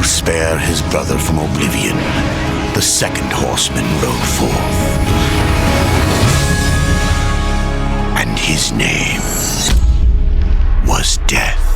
spare his brother from oblivion, the second horseman rode forth. And his name was Death.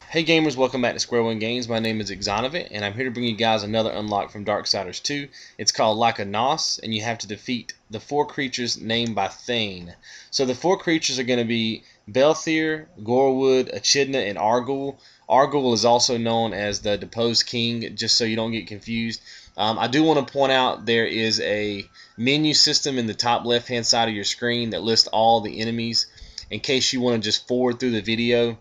Hey gamers, welcome back to Square One Games. My name is Exonovit, and I'm here to bring you guys another unlock from Darksiders 2. It's called Like a Nos, and you have to defeat the 4 creatures named by Thane. So the 4 creatures are going to be Bheithir, Gorewood, Achidna, and Argul. Argul is also known as the Deposed King, just so you don't get confused. I do want to point out there is a menu system in the top left hand side of your screen that lists all the enemies in case you want to just forward through the video.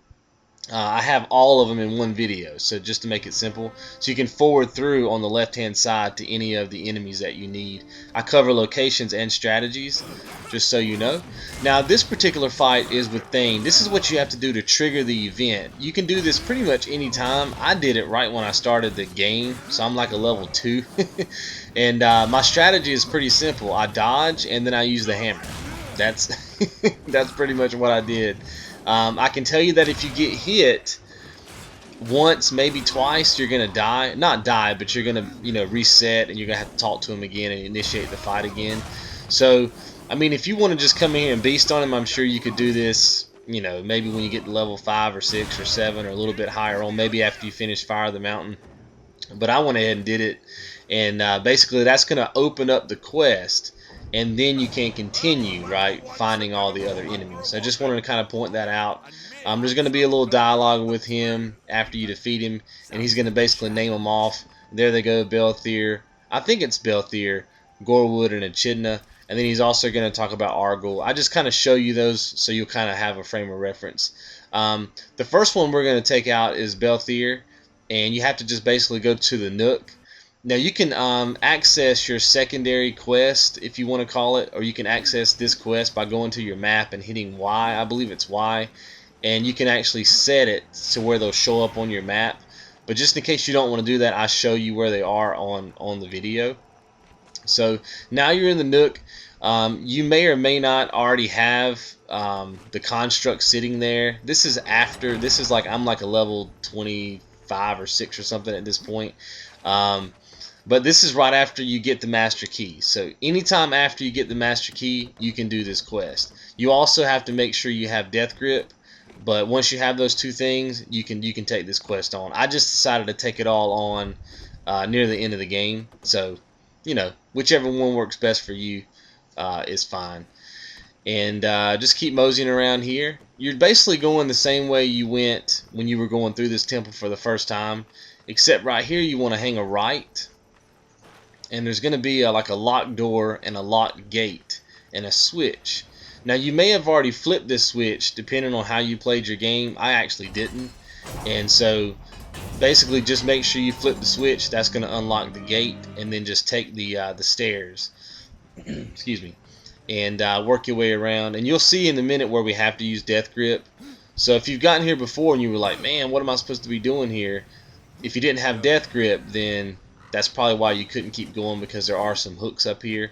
I have all of them in one video, so just to make it simple, so you can forward through on the left hand side to any of the enemies that you need. I cover locations and strategies, just so you know. Now this particular fight is with Thane. This is what you have to do to trigger the event. You can do this pretty much any time. I did it right when I started the game, so I'm like a level 2. And my strategy is pretty simple. I dodge and then I use the hammer. That's that's pretty much what I did. I can tell you that if you get hit once, maybe twice, you're gonna die. Not die, but you're gonna, reset, and you're gonna have to talk to him again and initiate the fight again. So, I mean, if you want to just come in here and beast on him, I'm sure you could do this. Maybe when you get to level 5 or 6 or 7 or a little bit higher on, maybe after you finish Fire of the Mountain. But I went ahead and did it, and basically that's gonna open up the quest. And then you can continue, right, finding all the other enemies. I just wanted to kind of point that out. There's going to be a little dialogue with him after you defeat him, and he's going to basically name them off. There they go, Bheithir. I think it's Bheithir, Gorewood, and Achidna. And then he's also going to talk about Argul. I just kind of show you those so you'll kind of have a frame of reference. The first one we're going to take out is Bheithir, and you have to just basically go to the Nook. Now you can access your secondary quest, if you want to call it, or you can access this quest by going to your map and hitting Y. I believe it's Y, and you can actually set it to where they'll show up on your map. But just in case you don't want to do that, I show you where they are on the video. So now you're in the Nook. You may or may not already have the construct sitting there. This is after. This is like I'm like a level 25 or 6 or something at this point. But this is right after you get the master key. So anytime after you get the master key, you can do this quest. You also have to make sure you have death grip. But once you have those 2 things, you can take this quest on. I just decided to take it all on near the end of the game. So, whichever one works best for you is fine. And just keep moseying around here. You're basically going the same way you went when you were going through this temple for the first time. Except right here you want to hang a right. And there's going to be like a locked door and a locked gate and a switch. Now you may have already flipped this switch depending on how you played your game. I actually didn't. And so basically just make sure you flip the switch. That's going to unlock the gate, and then just take the stairs. Excuse me. And work your way around. And you'll see in a minute where we have to use death grip. So if you've gotten here before and you were like, man, what am I supposed to be doing here? If you didn't have death grip, then that's probably why you couldn't keep going, because there are some hooks up here.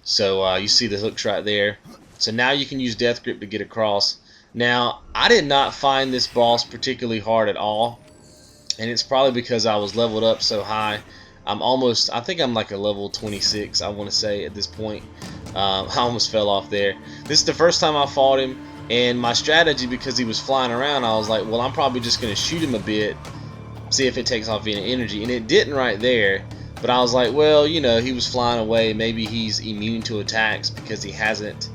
So you see the hooks right there. So now you can use death grip to get across. Now, I did not find this boss particularly hard at all. And it's probably because I was leveled up so high. I think I'm like a level 26, I want to say, at this point. I almost fell off there. This is the first time I fought him. And my strategy, because he was flying around, I was like, well, I'm probably just going to shoot him a bit. See if it takes off any energy, and it didn't right there. But I was like, well, he was flying away. Maybe he's immune to attacks because he hasn't,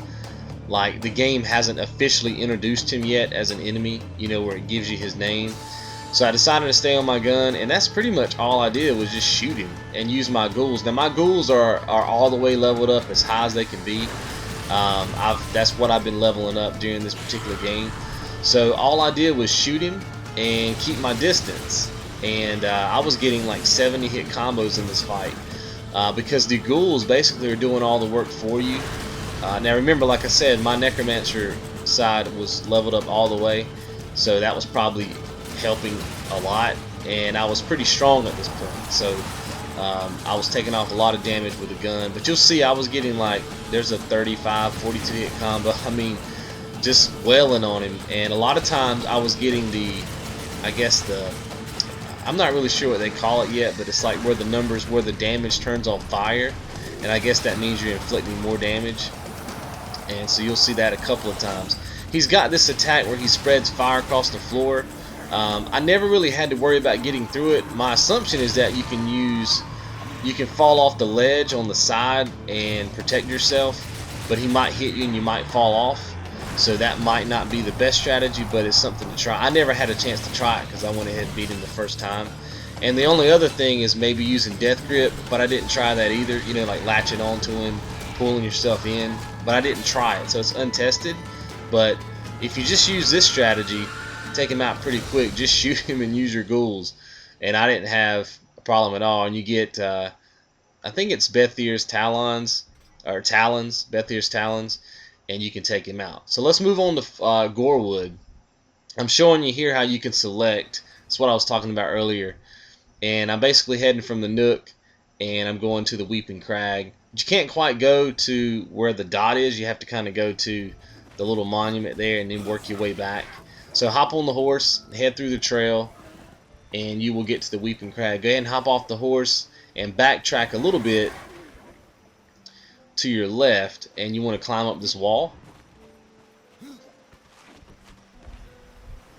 like, the game hasn't officially introduced him yet as an enemy, where it gives you his name. So I decided to stay on my gun, and that's pretty much all I did, was just shoot him and use my ghouls. Now my ghouls are all the way leveled up as high as they can be. That's what I've been leveling up during this particular game. So all I did was shoot him and keep my distance. And I was getting like 70 hit combos in this fight because the ghouls basically are doing all the work for you. Now remember, like I said, my necromancer side was leveled up all the way, so that was probably helping a lot, and I was pretty strong at this point. So I was taking off a lot of damage with the gun, but you'll see I was getting like, there's a 35, 42 hit combo. I mean, just wailing on him, and a lot of times I was getting the, I guess I'm not really sure what they call it yet, but it's like where the damage turns on fire, and I guess that means you're inflicting more damage, and so you'll see that a couple of times. He's got this attack where he spreads fire across the floor. I never really had to worry about getting through it. My assumption is that you can fall off the ledge on the side and protect yourself, but he might hit you and you might fall off. So that might not be the best strategy, but it's something to try. I never had a chance to try it because I went ahead and beat him the first time. And the only other thing is maybe using death grip, but I didn't try that either. You know, like latching onto him, pulling yourself in, but I didn't try it, so it's untested. But if you just use this strategy, take him out pretty quick. Just shoot him and use your ghouls, and I didn't have a problem at all. And you get, I think it's Bheithir's talons, Bheithir's talons, and you can take him out. So let's move on to Gorewood. I'm showing you here how you can select. That's what I was talking about earlier. And I'm basically heading from the Nook, and I'm going to the Weeping Crag. But you can't quite go to where the dot is. You have to kind of go to the little monument there and then work your way back. So hop on the horse, head through the trail, and you will get to the Weeping Crag. Go ahead and hop off the horse and backtrack a little bit to your left, and you want to climb up this wall.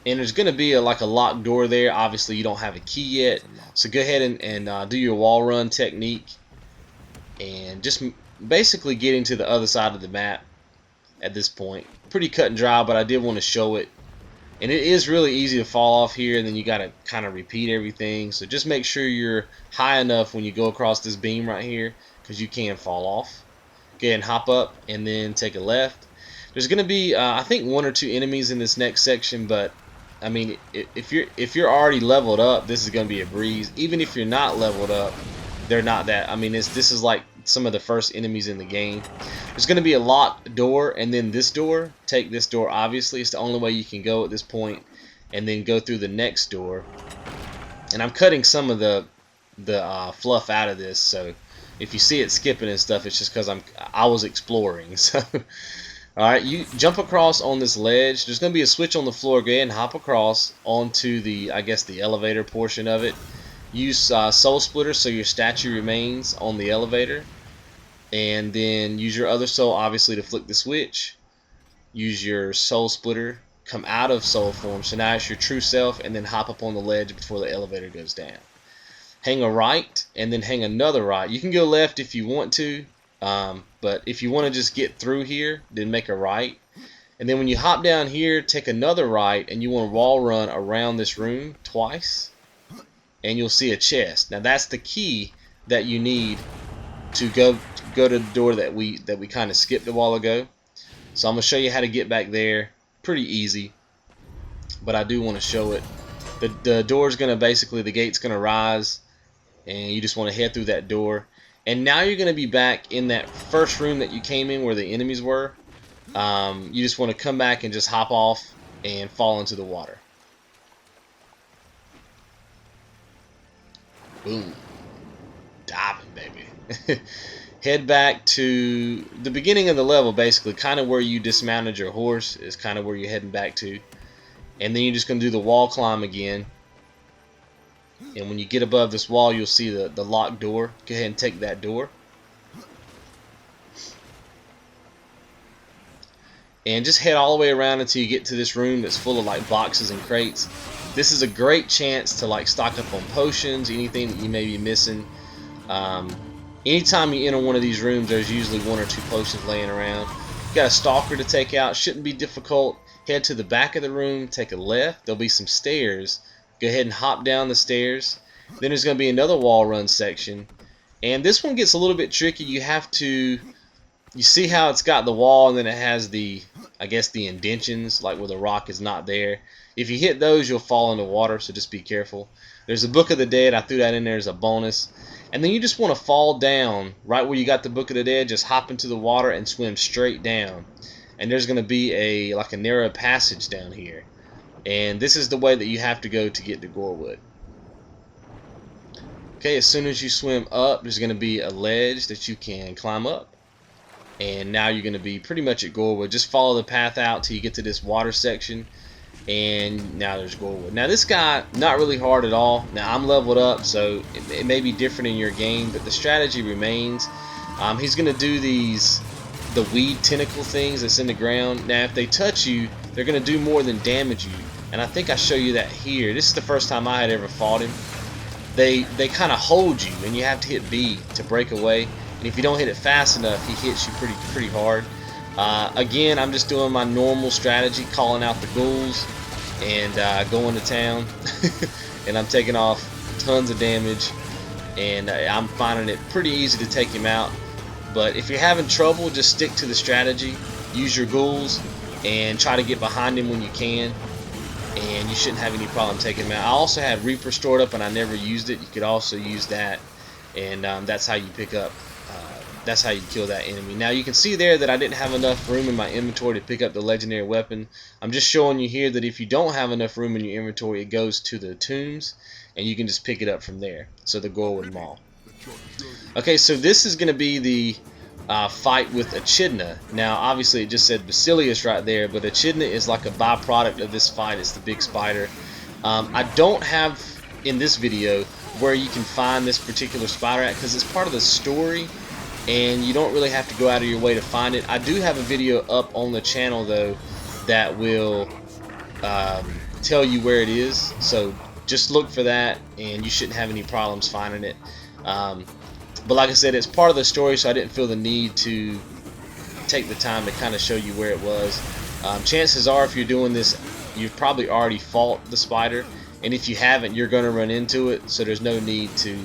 And there's going to be like a locked door there. Obviously, you don't have a key yet, so go ahead and do your wall run technique, and just basically getting to the other side of the map at this point. Pretty cut and dry, but I did want to show it. And it is really easy to fall off here, and then you got to kind of repeat everything. So just make sure you're high enough when you go across this beam right here, because you can fall off. Go ahead and hop up and then take a left. There's going to be, I think, 1 or 2 enemies in this next section, but I mean, if you're already leveled up, this is going to be a breeze. Even if you're not leveled up, they're not that. I mean, this is like some of the first enemies in the game. There's going to be a locked door, and then this door. Take this door, obviously. It's the only way you can go at this point, and then go through the next door. And I'm cutting some of the fluff out of this, so if you see it skipping and stuff, it's just because I was exploring. So, all right, you jump across on this ledge. There's going to be a switch on the floor. Go ahead and hop across onto the, I guess, the elevator portion of it. Use Soul Splitter so your statue remains on the elevator. And then use your other soul, obviously, to flick the switch. Use your Soul Splitter. Come out of soul form. So now it's your true self. And then hop up on the ledge before the elevator goes down. Hang a right. And then hang another right. You can go left if you want to. But if you want to just get through here, then make a right. And then when you hop down here, take another right. And you want to wall run around this room twice. And you'll see a chest. Now that's the key that you need to go to the door that we kind of skipped a while ago. So I'm gonna show you how to get back there. Pretty easy, but I do want to show it. The door's gonna basically, the gate's gonna rise, and you just want to head through that door. And now you're gonna be back in that first room that you came in where the enemies were. You just want to come back and just hop off and fall into the water. Boom. Diving, baby. Head back to the beginning of the level, basically, kind of where you dismounted your horse is kind of where you're heading back to. And then you're just going to do the wall climb again. And when you get above this wall, you'll see the locked door. Go ahead and take that door. And just head all the way around until you get to this room that's full of like boxes and crates. This is a great chance to like stock up on potions, anything that you may be missing. Anytime you enter one of these rooms, there's usually 1 or 2 potions laying around. You got a stalker to take out, shouldn't be difficult. Head to the back of the room, take a left, there'll be some stairs. Go ahead and hop down the stairs. Then there's going to be another wall run section. And this one gets a little bit tricky. You have to, you see how it's got the wall and then it has the, I guess, the indentions, like where the rock is not there. If you hit those, you'll fall into water, so just be careful. There's a Book of the Dead. I threw that in there as a bonus. And then you just want to fall down right where you got the Book of the Dead. Just hop into the water and swim straight down. And there's going to be like a narrow passage down here. And this is the way that you have to go to get to Gorewood. Go Okay, as soon as you swim up, there's going to be a ledge that you can climb up. And now you're going to be pretty much at Gorewood. Just follow the path out till you get to this water section. And now there's Gorewood. Now this guy, not really hard at all. Now I'm leveled up, so it may be different in your game, but the strategy remains. He's going to do the weed tentacle things that's in the ground. Now if they touch you, they're going to do more than damage you. And I think I show you that here. This is the first time I had ever fought him. They kind of hold you, and you have to hit B to break away. And if you don't hit it fast enough, he hits you pretty hard. Again, I'm just doing my normal strategy, calling out the ghouls and going to town. And I'm taking off tons of damage, and I'm finding it pretty easy to take him out. But if you're having trouble, just stick to the strategy. Use your ghouls and try to get behind him when you can, and you shouldn't have any problem taking him out. I also have Reaper stored up, and I never used it. You could also use that, and that's how you pick up. That's how you kill that enemy. Now you can see there that I didn't have enough room in my inventory to pick up the legendary weapon. I'm just showing you here that if you don't have enough room in your inventory, it goes to the tombs, and you can just pick it up from there. So the Gorewood Mall. Okay, so this is going to be the fight with Achidna. Now obviously it just said Basilius right there, but Achidna is like a byproduct of this fight. It's the big spider. I don't have in this video where you can find this particular spider at, because it's part of the story and you don't really have to go out of your way to find it. I do have a video up on the channel though that will tell you where it is, so just look for that and you shouldn't have any problems finding it. But like I said, it's part of the story, so I didn't feel the need to take the time to kind of show you where it was. Chances are, if you're doing this, you've probably already fought the spider, and if you haven't, you're going to run into it, so there's no need to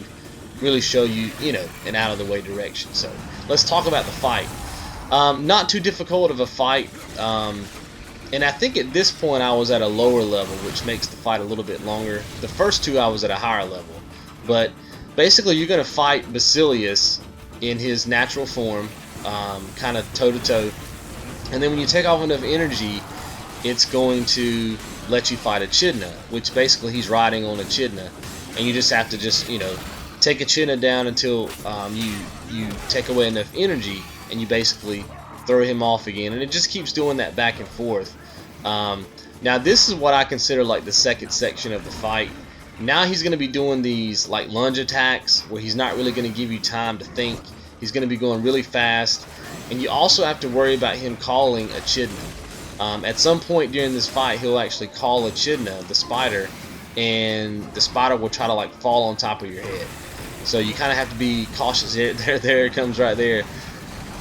really show you, an out-of-the-way direction. So let's talk about the fight. Not too difficult of a fight, and I think at this point I was at a lower level, which makes the fight a little bit longer. The first two I was at a higher level, but basically you're going to fight Basilius in his natural form, kind of toe-to-toe, and then when you take off enough energy, it's going to let you fight Achidna, which basically he's riding on Achidna, and you just have to take Achidna down until you take away enough energy, and you basically throw him off again, and it just keeps doing that back and forth. Now this is what I consider like the second section of the fight. Now he's going to be doing these like lunge attacks where he's not really going to give you time to think. He's going to be going really fast, and you also have to worry about him calling Achidna. At some point during this fight, he'll actually call Achidna, the spider, and the spider will try to like fall on top of your head. So you kind of have to be cautious. There it comes right there,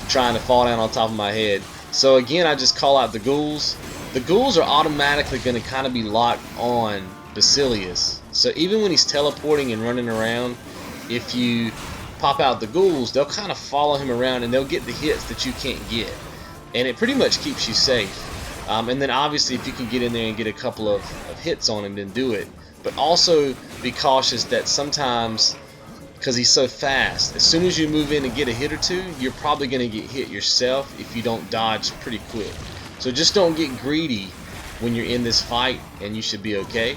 trying to fall down on top of my head. So again, I just call out the ghouls. The ghouls are automatically going to kind of be locked on Basilius. So even when he's teleporting and running around, if you pop out the ghouls, they'll kind of follow him around and they'll get the hits that you can't get. And it pretty much keeps you safe. And then obviously if you can get in there and get a couple of hits on him, then do it. But also be cautious that sometimes, because he's so fast, as soon as you move in and get a hit or two, you're probably going to get hit yourself if you don't dodge pretty quick. So just don't get greedy when you're in this fight, and you should be okay.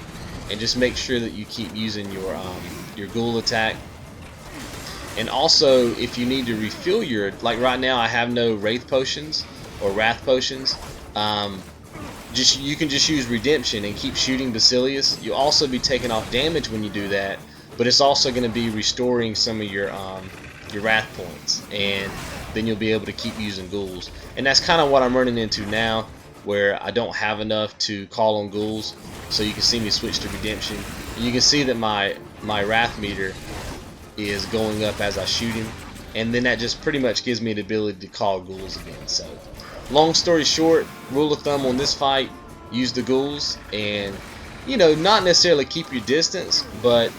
And just make sure that you keep using your ghoul attack. And also, if you need to refill your, like right now I have no wraith potions or wrath potions, you can just use redemption and keep shooting Basilius. You'll also be taking off damage when you do that, but it's also going to be restoring some of your wrath points, and then you'll be able to keep using ghouls. And that's kind of what I'm running into now, where I don't have enough to call on ghouls. So you can see me switch to redemption, and you can see that my wrath meter is going up as I shoot him, and then that just pretty much gives me the ability to call ghouls again. So long story short, rule of thumb on this fight, use the ghouls, and not necessarily keep your distance, but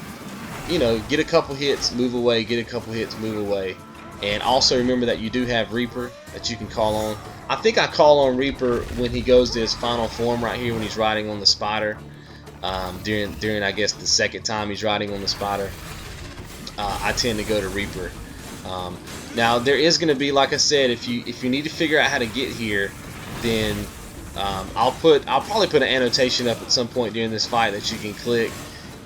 get a couple hits, move away, get a couple hits, move away. And also remember that you do have Reaper that you can call on. I think I call on Reaper when he goes to his final form right here, when he's riding on the spider. During I guess the second time he's riding on the spider, I tend to go to Reaper. Now there is going to be, like I said, if you need to figure out how to get here, then I'll probably put an annotation up at some point during this fight that you can click,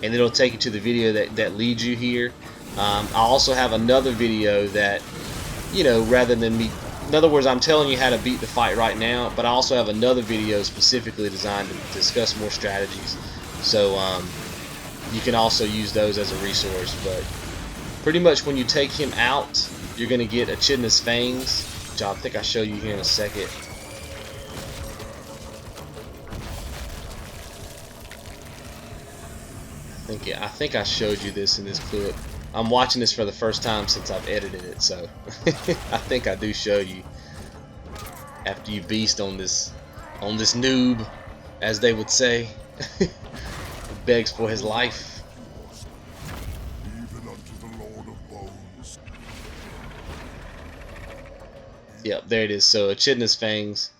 and it'll take you to the video that leads you here. I also have another video that, you know, rather than me, in other words, I'm telling you how to beat the fight right now, but I also have another video specifically designed to discuss more strategies. So you can also use those as a resource. But pretty much when you take him out, you're going to get Achidna's fangs, which I think I'll show you here in a second. I think I showed you this in this clip. I'm watching this for the first time since I've edited it, so I think I do show you after you beast on this noob, as they would say. Begs for his life. Even unto the Lord of Bones. Yep, there it is. So Achidna's fangs,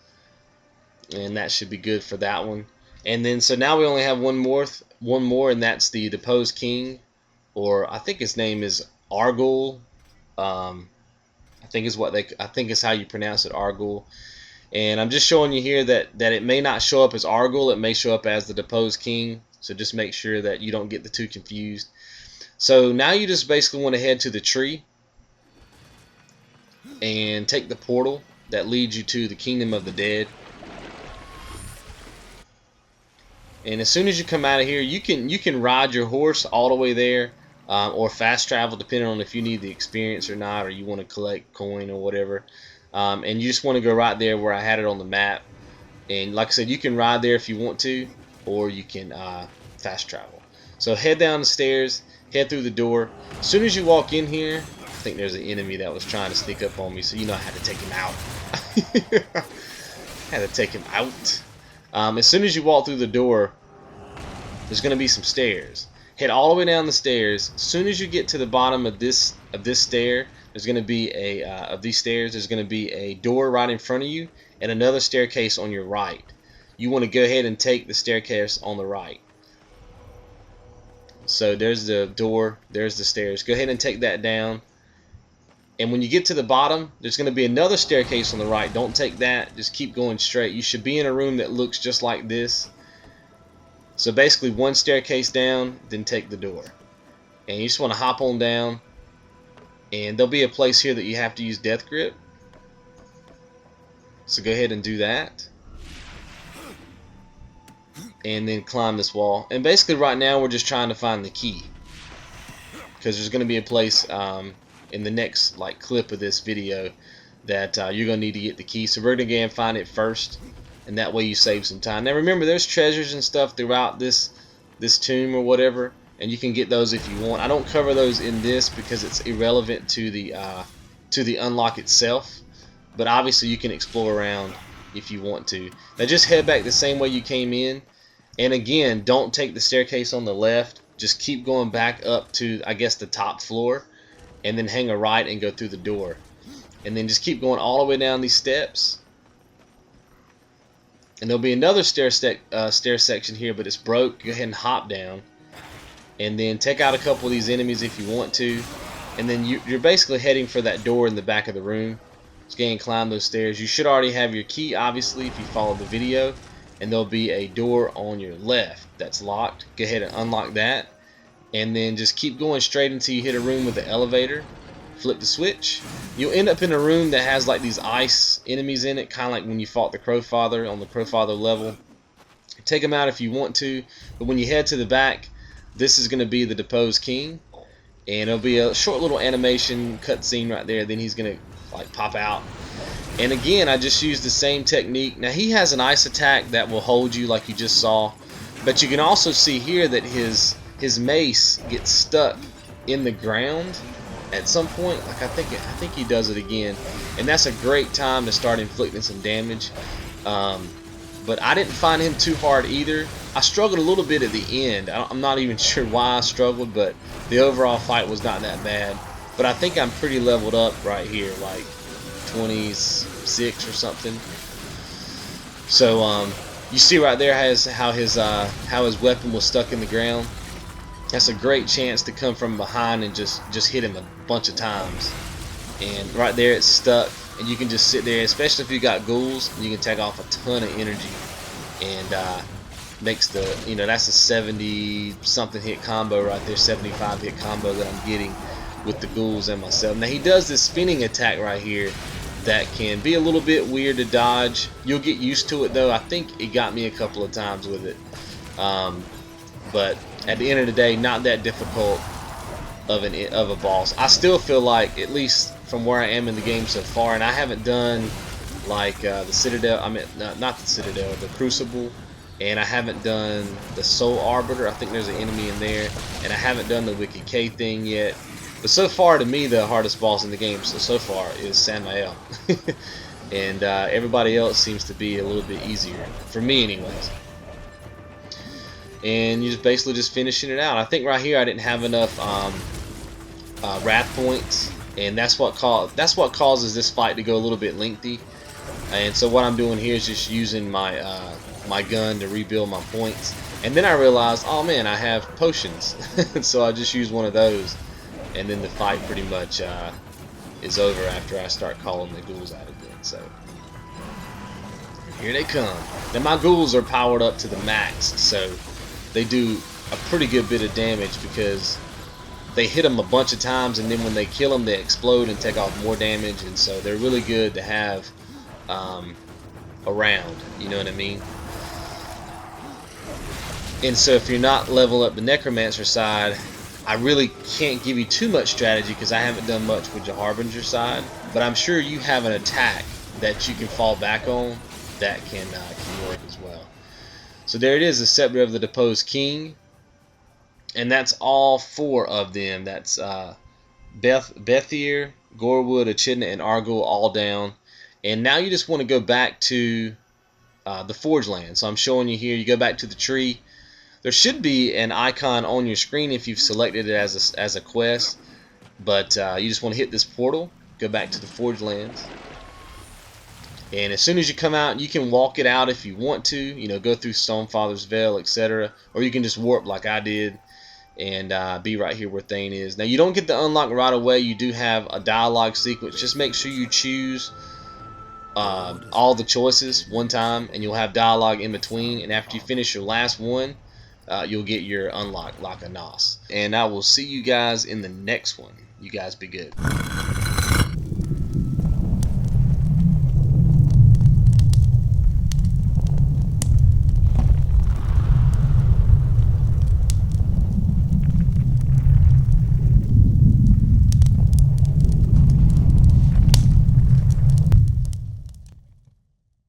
and that should be good for that one. And then so now we only have one more, and that's the Deposed King, or I think his name is Argul. I think is how you pronounce it, Argul. And I'm just showing you here that it may not show up as Argul, it may show up as the Deposed King. So just make sure that you don't get the two confused. So now you just basically want to head to the tree and take the portal that leads you to the Kingdom of the Dead. And as soon as you come out of here, you can ride your horse all the way there, or fast travel, depending on if you need the experience or not, or you want to collect coin or whatever. And you just want to go right there where I had it on the map. And like I said, you can ride there if you want to, or you can fast travel. So head down the stairs, head through the door. As soon as you walk in here, I think there's an enemy that was trying to sneak up on me, so you know I had to take him out. Had to take him out. As soon as you walk through the door, there's going to be some stairs. Head all the way down the stairs. As soon as you get to the bottom of this stair, there's going to be there's going to be a door right in front of you and another staircase on your right. You want to go ahead and take the staircase on the right. So there's the door, there's the stairs. Go ahead and take that down. And when you get to the bottom, there's going to be another staircase on the right. Don't take that. Just keep going straight. You should be in a room that looks just like this. So basically one staircase down, then take the door. And you just want to hop on down. And there'll be a place here that you have to use Death Grip. So go ahead and do that. And then climb this wall. And basically right now we're just trying to find the key. Because there's going to be a place in the next clip of this video that you're going to need to get the key. So we're going to go and find it first. And that way you save some time. Now remember, there's treasures and stuff throughout this tomb or whatever. And you can get those if you want. I don't cover those in this because it's irrelevant to the unlock itself. But obviously you can explore around if you want to. Now just head back the same way you came in. And again, don't take the staircase on the left. Just keep going back up to, I guess, the top floor. And then hang a right and go through the door. And then just keep going all the way down these steps. And there'll be another stair section here, but it's broke. Go ahead and hop down. And then take out a couple of these enemies if you want to. And then you're basically heading for that door in the back of the room. Just go ahead and climb those stairs. You should already have your key, obviously, if you follow the video. And there'll be a door on your left that's locked. Go ahead and unlock that. And then just keep going straight until you hit a room with the elevator. Flip the switch. You'll end up in a room that has like these ice enemies in it, kind of like when you fought the Crowfather on the Crowfather level. Take them out if you want to, but when you head to the back, this is going to be the Deposed King, and it'll be a short little animation cutscene right there. Then he's going to like pop out. And again, I just used the same technique. Now he has an ice attack that will hold you like you just saw, but you can also see here that his mace gets stuck in the ground at some point. Like I think he does it again, and that's a great time to start inflicting some damage. But I didn't find him too hard either. I struggled a little bit at the end. I'm not even sure why I struggled, but the overall fight was not that bad. But I think I'm pretty leveled up right here, like 26 or something. So you see right there how his weapon was stuck in the ground. That's a great chance to come from behind and just hit him a bunch of times. And right there it's stuck, and you can just sit there, especially if you got ghouls, you can take off a ton of energy. And makes the, that's a 70 something hit combo right there, 75 hit combo that I'm getting. with the ghouls and myself. Now he does this spinning attack right here that can be a little bit weird to dodge. You'll get used to it though. I think it got me a couple of times with it. But at the end of the day, not that difficult of a boss. I still feel like, at least from where I am in the game so far, and I haven't done like the Citadel, I mean not the Citadel, the Crucible, and I haven't done the Soul Arbiter. I think there's an enemy in there, and I haven't done the Wicked K thing yet. But so far, to me, the hardest boss in the game so far is Samael. And everybody else seems to be a little bit easier, for me anyways. And you just basically just finishing it out. I think right here I didn't have enough wrath points, and that's what causes this fight to go a little bit lengthy. And so what I'm doing here is just using my my gun to rebuild my points. And then I realized, oh man, I have potions. So I just use one of those, and then the fight pretty much is over after I start calling the ghouls out again. So here they come. Now my ghouls are powered up to the max, so they do a pretty good bit of damage because they hit them a bunch of times, and then when they kill them, they explode and take off more damage, and so they're really good to have around. You know what I mean? And so if you're not leveling up the Necromancer side, I really can't give you too much strategy because I haven't done much with the Harbinger side, but I'm sure you have an attack that you can fall back on that can work as well. So there it is, the Scepter of the Deposed King, and that's all 4 of them. That's Bheithir, Gorewood, Achidna, and Argul all down. And now you just want to go back to the Forge Land. So I'm showing you here. You go back to the tree. There should be an icon on your screen if you've selected it as a quest, but you just want to hit this portal, go back to the Forge Lands. And as soon as you come out, you can walk it out if you want to, you know, go through Stonefather's Veil, etc. Or you can just warp like I did and be right here where Thane is. Now, you don't get the unlock right away. You do have a dialogue sequence. Just make sure you choose all the choices one time, and you'll have dialogue in between. And after you finish your last one, you'll get your unlock, like a NOS. And I will see you guys in the next one. You guys be good.